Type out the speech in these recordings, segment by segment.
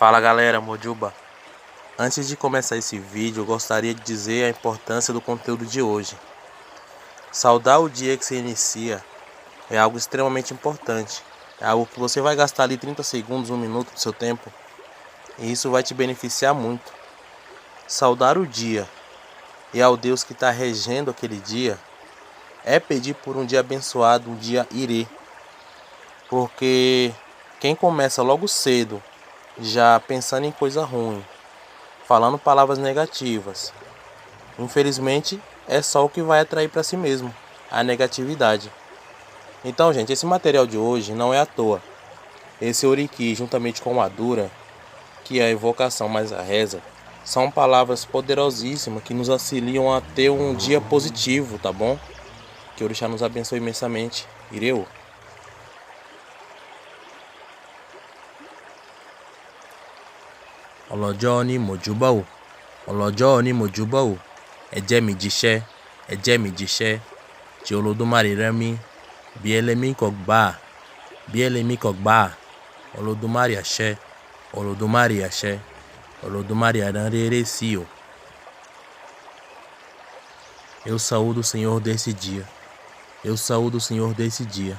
Fala galera, Mojuba. Antes de começar esse vídeo, eu gostaria de dizer a importância do conteúdo de hoje. Saudar o dia que se inicia é algo extremamente importante. É algo que você vai gastar ali 30 segundos, 1 minuto do seu tempo, e isso vai te beneficiar muito. Saudar o dia e ao Deus que está regendo aquele dia é pedir por um dia abençoado, um dia irê. Porque quem começa logo cedo já pensando em coisa ruim, falando palavras negativas, infelizmente é só o que vai atrair para si mesmo, a negatividade. Então, gente, esse material de hoje não é à toa. Esse Oriki, juntamente com a Dura, que é a evocação mais a reza, são palavras poderosíssimas que nos auxiliam a ter um dia positivo, tá bom? Que o Orixá nos abençoe imensamente. Ireu. Ọlọ́jọ́ ni Mojuba o, ọlọ́jọ́ ni Mojuba o, ẹ̀jẹ̀ mi jíṣẹ́, ẹ̀jẹ̀ mi jíṣẹ́, tí Olódùmarè rán mi, bí ẹlẹ́mì kò gbà, bí ẹlẹ́mì kò gbà, Olódùmarè àṣẹ, Olódùmarè àṣẹ, Olódùmarè arã rere sí o. Eu saúdo o Senhor desse dia, eu saúdo o Senhor desse dia,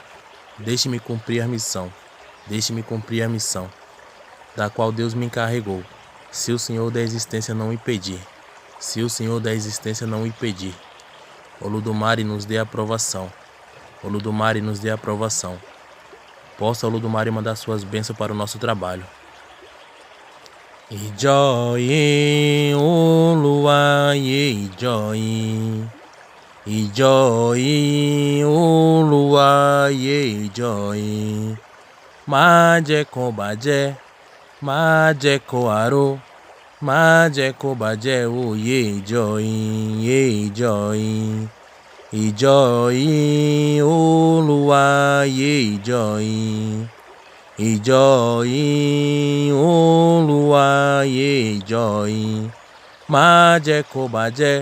deixe-me cumprir a missão, deixe-me cumprir a missão, da qual Deus me encarregou. Se o Senhor da existência não impedir, se o Senhor da existência não impedir, Olódùmarè nos dê aprovação, Olódùmarè nos dê aprovação. Possa Olódùmarè mandar suas bênçãos para o nosso trabalho. Ìjọyìn Olúwa yé ìjọyìn, ìjọyìn Olúwa yé ìjọyìn, má jẹ́ kó bàjẹ́, má jẹ́ kó àrò, má jẹ́ kó bàjẹ́ o yé ìjọyìn, yé ìjọyìn, ìjọyìn Olúwa yé ìjọyìn, ìjọyìn Olúwa yé ìjọyìn, má jẹ́ kó bàjẹ́,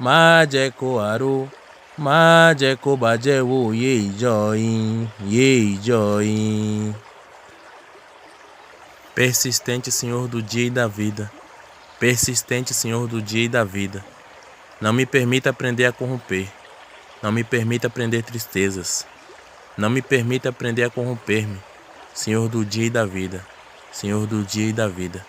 má jẹ́ kó àrò, má jẹ́ kó bàjẹ́ o yé ìjọyìn, yé ìjọyìn. Persistente Senhor do dia e da vida, persistente Senhor do dia e da vida, não me permita aprender a corromper, não me permita aprender tristezas, não me permita aprender a corromper-me, Senhor do dia e da vida, Senhor do dia e da vida.